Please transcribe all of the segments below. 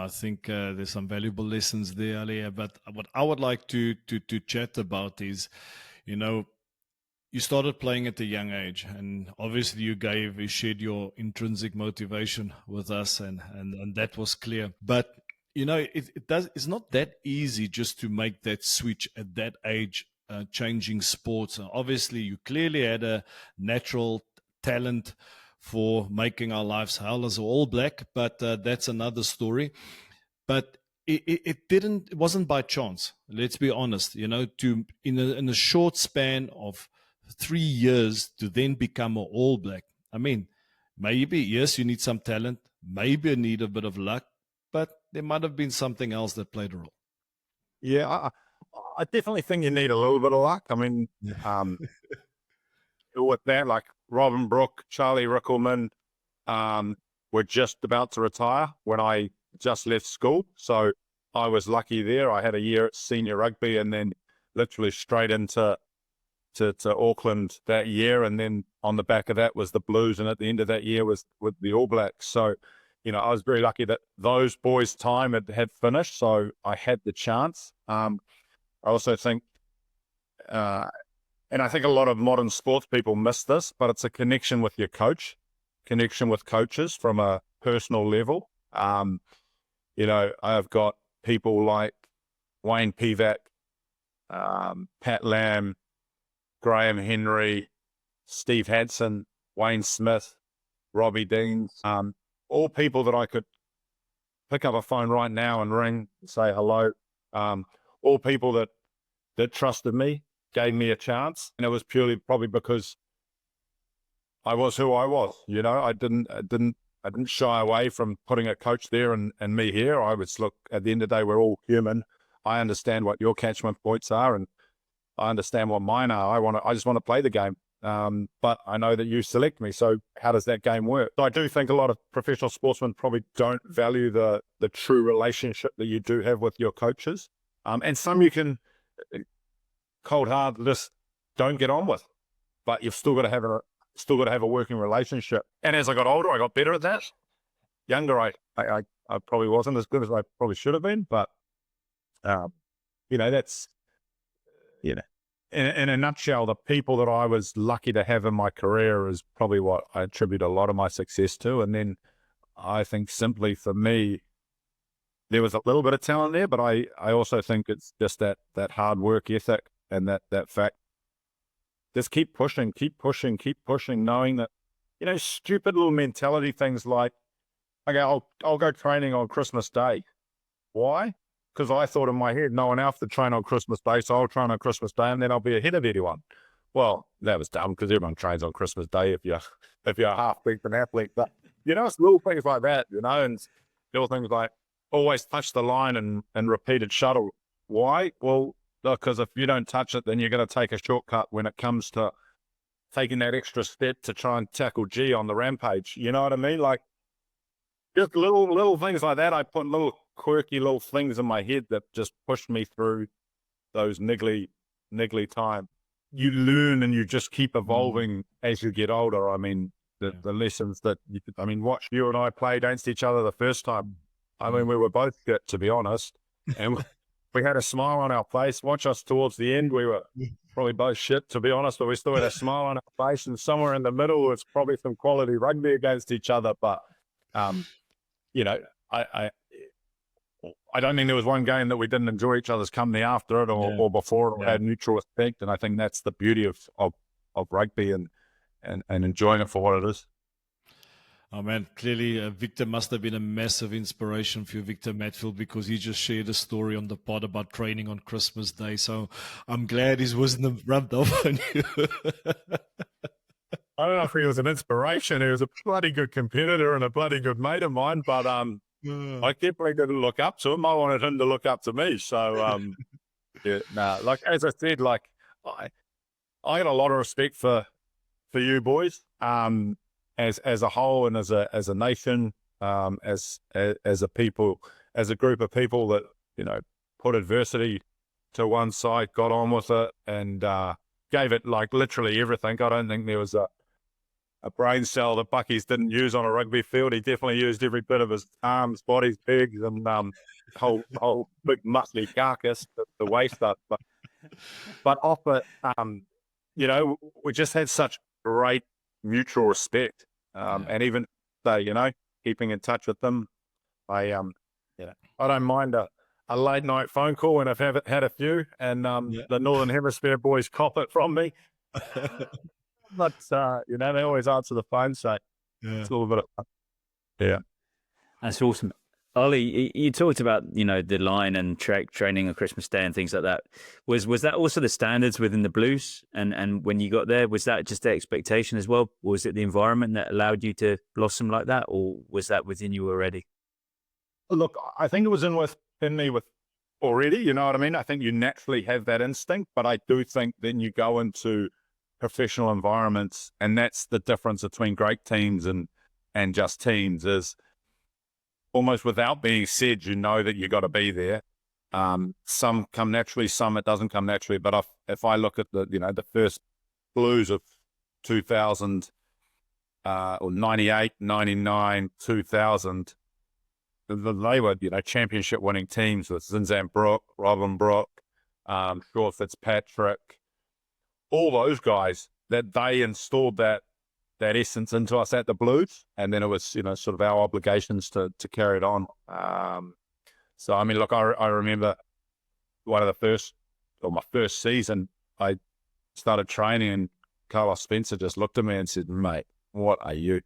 I think there's some valuable lessons there, Ali. But what I would like to chat about is, you know, you started playing at a young age, and obviously you shared your intrinsic motivation with us, and that was clear. But you know, it's not that easy just to make that switch at that age, changing sports. Obviously, you clearly had a natural talent for making our lives hell as All Black, but that's another story. But it wasn't by chance. Let's be honest. You know, to in a short span of 3 years to then become an All Black. I mean, maybe yes, you need some talent. Maybe you need a bit of luck, but there might have been something else that played a role. Yeah, I definitely think you need a little bit of luck. I mean, with that, like Robin Brook, Charlie Rickelman, were just about to retire when I just left school. So I was lucky there. I had a year at senior rugby and then literally straight into Auckland that year. And then on the back of that was the Blues. And at the end of that year was with the All Blacks. So, you know, I was very lucky that those boys' time had finished. So I had the chance. I also think, and I think a lot of modern sports people miss this, but it's a connection with your coach, connection with coaches from a personal level. You know, I've got people like Wayne Pivac, Pat Lamb, Graham Henry, Steve Hadson, Wayne Smith, Robbie Deans, all people that I could pick up a phone right now and ring, say hello. All people that trusted me, gave me a chance. And it was purely probably because I was who I was. You know, I didn't shy away from putting a coach there and me here. I was, look, at the end of the day, we're all human. I understand what your catchment points are and I understand what mine are. I just want to play the game. But I know that you select me. So how does that game work? So I do think a lot of professional sportsmen probably don't value the true relationship that you do have with your coaches. And some you can cold hard just don't get on with, but you've still got to have a working relationship. And as I got older, I got better at that. Younger, I probably wasn't as good as I probably should have been, but you know, that's, you know, in a nutshell, the people that I was lucky to have in my career is probably what I attribute a lot of my success to. And then I think simply for me, there was a little bit of talent there, but I also think it's just that hard work ethic and that fact. Just keep pushing, knowing that, you know, stupid little mentality things like, okay, I'll go training on Christmas Day. Why? Because I thought in my head, no one else to train on Christmas Day, so I'll train on Christmas Day and then I'll be ahead of everyone. Well, that was dumb because everyone trains on Christmas Day if you're a half-decent athlete. But, you know, it's little things like that, you know, and little things like always touch the line and repeated shuttle. Why? Well, because if you don't touch it, then you're going to take a shortcut when it comes to taking that extra step to try and tackle G on the rampage. You know what I mean? Like, just little things like that. I put little quirky little things in my head that just pushed me through those niggly time. You learn and you just keep evolving as you get older. I mean, the lessons that watch you and I play against each other the first time. I mean, we were both good, to be honest, and we had a smile on our face. Watch us towards the end. We were probably both shit, to be honest, but we still had a smile on our face. And somewhere in the middle, it's probably some quality rugby against each other. But, you know, I don't think there was one game that we didn't enjoy each other's company after it or before it or had mutual respect. And I think that's the beauty of rugby and enjoying it for what it is. Oh man, clearly Victor must have been a massive inspiration for you, Victor Matfield, because he just shared a story on the pod about training on Christmas Day. So I'm glad his wisdom rubbed off on you. I don't know if he was an inspiration. He was a bloody good competitor and a bloody good mate of mine, but I definitely didn't look up to him. I wanted him to look up to me. So, like as I said, like I got a lot of respect for you boys. As a whole and as a nation, as a people, as a group of people that, you know, put adversity to one side, got on with it and gave it like literally everything. I don't think there was a brain cell that Bucky's didn't use on a rugby field. He definitely used every bit of his arms, bodies, legs, and whole big muscly carcass, the waist up. But off it, you know, we just had such great mutual respect, and even so, you know, keeping in touch with them. I I don't mind a late night phone call when I've had a few, and the Northern Hemisphere boys cop it from me. But you know, they always answer the phone, so it's a little bit of fun. Yeah, that's awesome. Ollie, you talked about, you know, the line and training on Christmas Day and things like that. Was that also the standards within the Blues? And when you got there, was that just the expectation as well? Or was it the environment that allowed you to blossom like that, or was that within you already? look, I think it was in me with already. You know what I mean? I think you naturally have that instinct, but I do think then you go into professional environments, and that's the difference between great teams and just teams is almost without being said, you know that you got to be there. Some come naturally, some it doesn't come naturally. But if I look at the first Blues of 2000 or 98, 99, 2000, they were championship winning teams with Zinzan Brook, Robin Brook, Shaw Fitzpatrick, all those guys that they installed that essence into us at the Blues, and then it was sort of our obligations to carry it on. So I mean, look, I remember my first season, I started training, and Carlos Spencer just looked at me and said, "Mate, what are you?"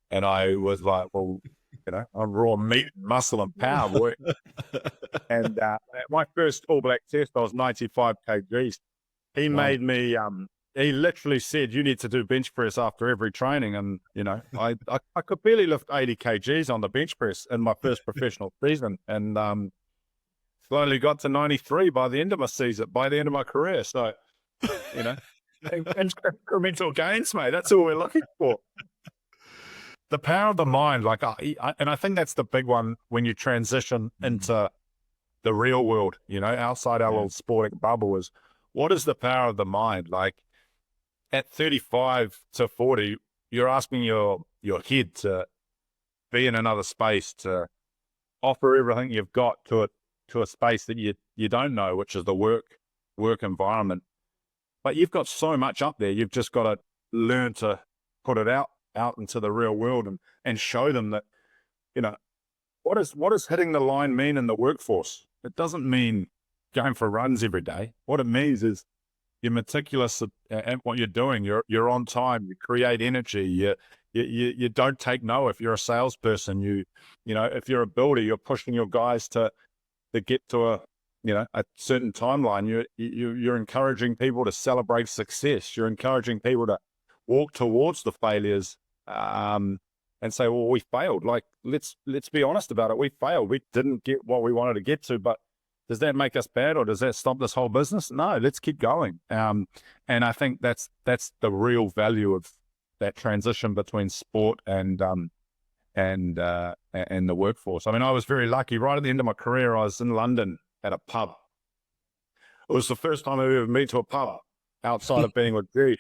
And I was like, "Well, I'm raw meat, muscle, and power, boy." And at my first All Black test, I was 95 kgs. He made me. He literally said, "You need to do bench press after every training." And, I could barely lift 80 kgs on the bench press in my first professional season. And slowly got to 93 by the end of my career. So, incremental gains, mate. That's all we're looking for. The power of the mind, and I think that's the big one when you transition into the real world, outside our little sporting bubble, is what is the power of the mind? Like, at 35 to 40, you're asking your head to be in another space, to offer everything you've got to a space that you don't know, which is the work environment. But you've got so much up there. You've just got to learn to put it out into the real world and show them that, what does hitting the line mean in the workforce? It doesn't mean going for runs every day. What it means is you're meticulous at what you're doing. You're on time. You create energy. You don't take no. If you're a salesperson, if you're a builder, you're pushing your guys to get to a certain timeline. You're encouraging people to celebrate success. You're encouraging people to walk towards the failures and say, well, we failed. Like, let's be honest about it. We failed. We didn't get what we wanted to get to, but does that make us bad, or does that stop this whole business? No, let's keep going. And I think that's the real value of that transition between sport and the workforce. I mean, I was very lucky. Right at the end of my career, I was in London at a pub. It was the first time I've ever been to a pub outside of being with G.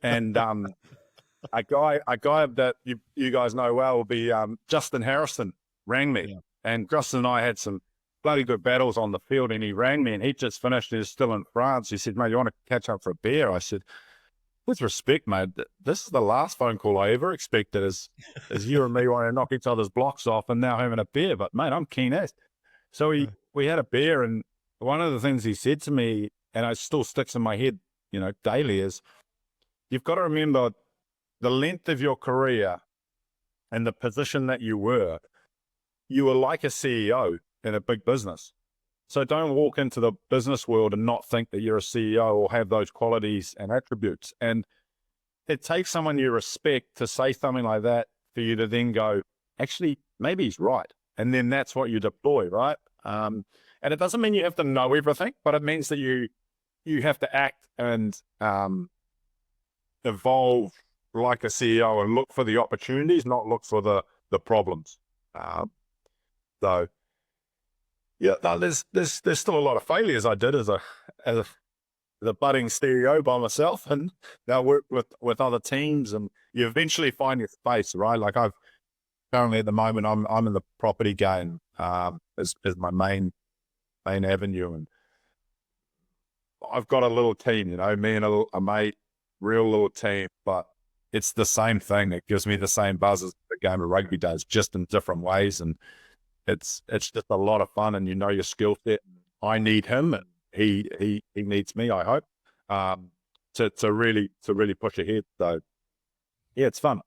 And a guy that you guys know well will be Justin Harrison rang me, and Justin and I had some bloody good battles on the field, and he rang me, and he just finished. He's still in France. He said, "Mate, you want to catch up for a beer?" I said, "With respect, mate, this is the last phone call I ever expected is you and me wanting to knock each other's blocks off and now having a beer. But mate, I'm keen as." So we had a beer, and one of the things he said to me, and it still sticks in my head, daily, is you've got to remember the length of your career and the position that you were like a CEO in a big business. So don't walk into the business world and not think that you're a CEO or have those qualities and attributes. And it takes someone you respect to say something like that for you to then go, actually, maybe he's right. And then that's what you deploy, right? And it doesn't mean you have to know everything, but it means that you have to act and evolve like a CEO and look for the opportunities, not look for the problems. So yeah, no, there's still a lot of failures I did as a the budding CEO by myself, and now work with other teams, and you eventually find your space, right? Like I've currently at the moment, I'm in the property game, is my main avenue, and I've got a little team, you know, me and a mate, real little team, but it's the same thing. It gives me the same buzz as the game of rugby does, just in different ways, and it's just a lot of fun. And you know your skill set. I need him, and he needs me, I hope, to really push ahead. So yeah, it's fun.